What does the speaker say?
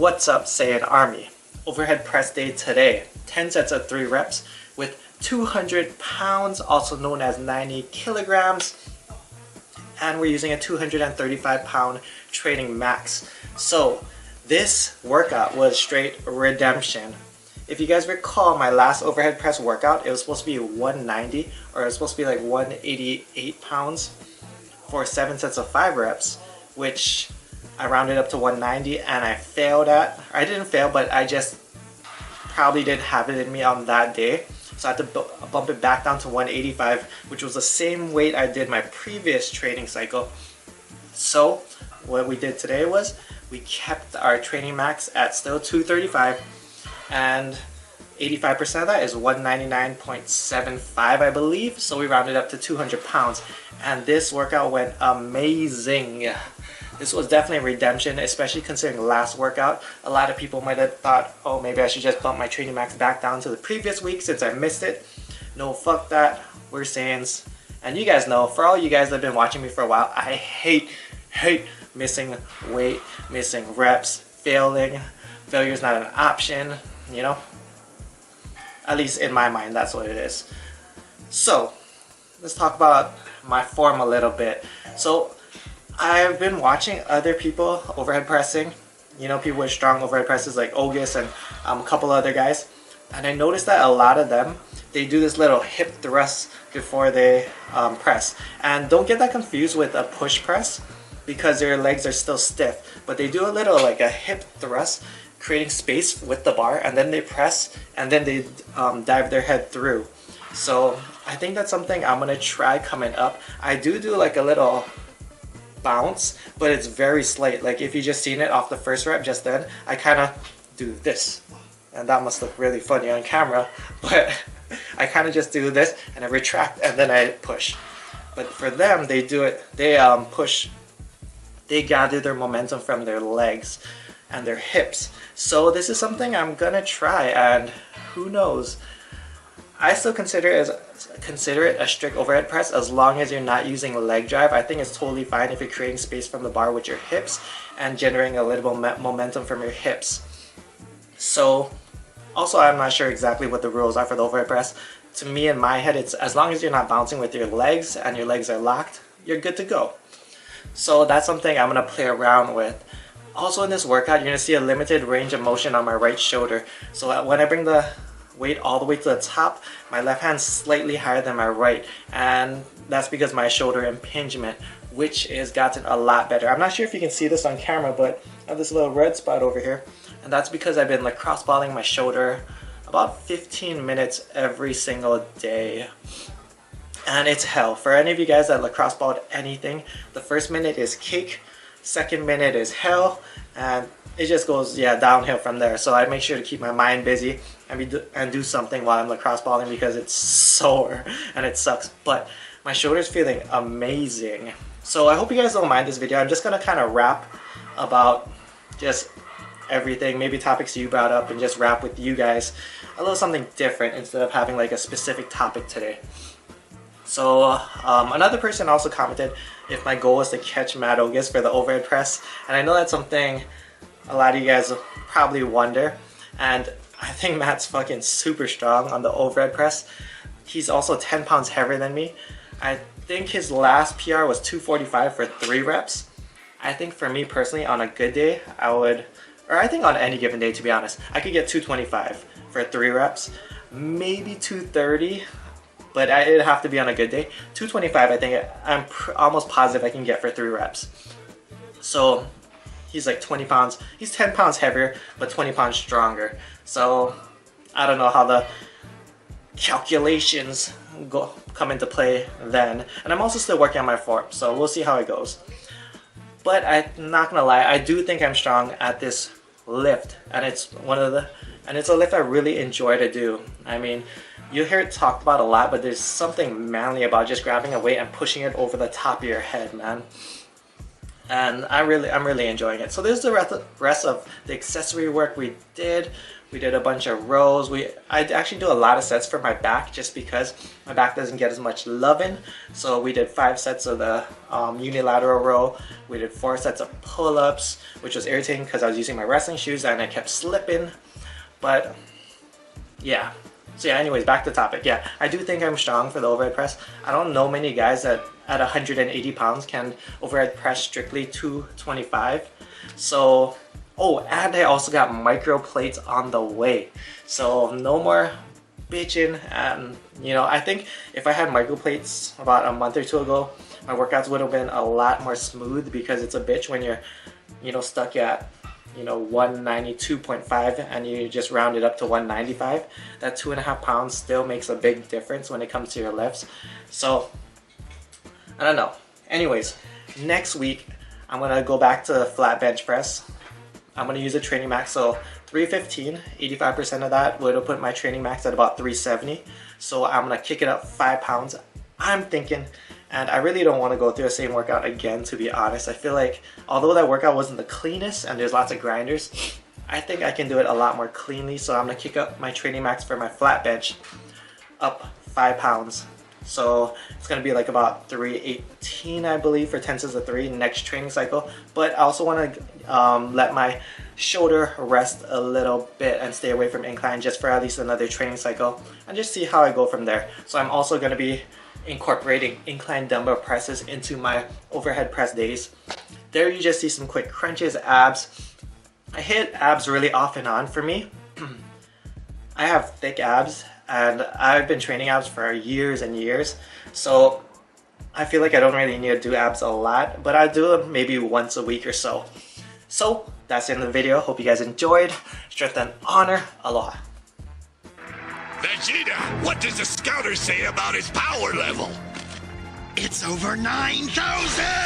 What's up, Saiyan Army? Overhead press day today. 10 sets of 3 reps with 200 pounds, also known as 90 kilograms. And we're using a 235 pound training max. So this workout was straight redemption. If you guys recall my last overhead press workout, it was supposed to be 190 or it was supposed to be like 188 pounds for 7 sets of 5 reps, which I rounded up to 190 and I failed at. I didn't fail, but I just probably didn't have it in me on that day. So I had to bump it back down to 185, which was the same weight I did my previous training cycle. So what we did today was we kept our training max at still 235, and 85% of that is 199.75, I believe. So we rounded up to 200 pounds, and this workout went amazing. This was definitely redemption, especially considering last workout. A lot of people might have thought, oh, maybe I should just bump my training max back down to the previous week since I missed it. No, fuck that. We're Saiyans. And you guys know, for all you guys that have been watching me for a while, I hate missing weight, missing reps, failing. Failure is not an option, you know? At least in my mind, that's what it is. So, let's talk about my form a little bit. So, I've been watching other people overhead pressing, you know, people with strong overhead presses like August and a couple other guys, and I noticed that a lot of them, they do this little hip thrust before they press. And don't get that confused with a push press because their legs are still stiff, but they do a little like a hip thrust, creating space with the bar, and then they press and then they dive their head through. So I think that's something I'm gonna try coming up. I do like a little bounce, but it's very slight. Like if you just seen it off the first rep just then, I kind of do this, and that must look really funny on camera, but I kind of just do this and I retract and then I push. But for them, they do it, they push, they gather their momentum from their legs and their hips. So this is something I'm gonna try, and who knows, I still consider it a strict overhead press as long as you're not using leg drive. I think it's totally fine if you're creating space from the bar with your hips and generating a little momentum from your hips. So also, I'm not sure exactly what the rules are for the overhead press. To me, in my head, it's as long as you're not bouncing with your legs and your legs are locked, you're good to go. So that's something I'm gonna play around with. Also in this workout, you're gonna see a limited range of motion on my right shoulder. So when I bring the weight all the way to the top, my left hand's slightly higher than my right, and that's because my shoulder impingement, which has gotten a lot better. I'm not sure if you can see this on camera, but I have this little red spot over here, and that's because I've been lacrosse balling my shoulder about 15 minutes every single day. And it's hell. For any of you guys that lacrosse balled anything, the first minute is cake, second minute is hell, and it just goes, yeah, downhill from there. So I make sure to keep my mind busy and do something while I'm lacrosse balling because it's sore and it sucks. But my shoulder's feeling amazing. So I hope you guys don't mind this video. I'm just gonna kind of rap about just everything, maybe topics you brought up, and just rap with you guys a little something different instead of having like a specific topic today. So another person also commented if my goal is to catch Matt Ogus for the overhead press, and I know that's something a lot of you guys probably wonder, and I think Matt's fucking super strong on the overhead press. He's also 10 pounds heavier than me. I think his last PR was 245 for 3 reps. I think for me personally, on a good day, I think on any given day, to be honest, I could get 225 for 3 reps, maybe 230, but it'd have to be on a good day. 225, I think I'm almost positive I can get for 3 reps. So he's like 20 pounds, he's 10 pounds heavier, but 20 pounds stronger. So I don't know how the calculations come into play then. And I'm also still working on my form, so we'll see how it goes. But I'm not gonna lie, I do think I'm strong at this lift, and it's a lift I really enjoy to do. I mean, you hear it talked about a lot, but there's something manly about just grabbing a weight and pushing it over the top of your head, man. And I'm really enjoying it. So this is the rest of the accessory work we did. We did a bunch of rows. I actually do a lot of sets for my back just because my back doesn't get as much loving. So we did 5 sets of the unilateral row. We did 4 sets of pull-ups, which was irritating because I was using my wrestling shoes and I kept slipping. But yeah. So yeah, anyways, back to the topic. Yeah, I do think I'm strong for the overhead press. I don't know many guys that at 180 pounds can overhead press strictly 225. So, oh, and I also got micro plates on the way. So no more bitching. You know, I think if I had micro plates about a month or 2 ago, my workouts would have been a lot more smooth, because it's a bitch when you're, you know, stuck at, you know, 192.5 and you just round it up to 195. That 2.5 pounds still makes a big difference when it comes to your lifts. So I don't know. Anyways, next week I'm gonna go back to flat bench press. I'm gonna use a training max, so 315, 85% of that would have put my training max at about 370. So I'm gonna kick it up 5 pounds. I'm thinking, and I really don't want to go through the same workout again, to be honest. I feel like although that workout wasn't the cleanest and there's lots of grinders, I think I can do it a lot more cleanly. So I'm gonna kick up my training max for my flat bench up 5 pounds. So it's gonna be like about 318, I believe, for 10 sets of 3 next training cycle. But I also want to let my shoulder rest a little bit and stay away from incline just for at least another training cycle, and just see how I go from there. So I'm also gonna be incorporating incline dumbbell presses into my overhead press days. There you just see some quick crunches, abs. I hit abs really off and on for me. I have thick abs and I've been training abs for years and years, so I feel like I don't really need to do abs a lot, but I do them maybe once a week or so. So that's the end of the video. Hope you guys enjoyed. Strength and honor. Aloha. Vegeta, what does the scouter say about his power level? It's over 9,000!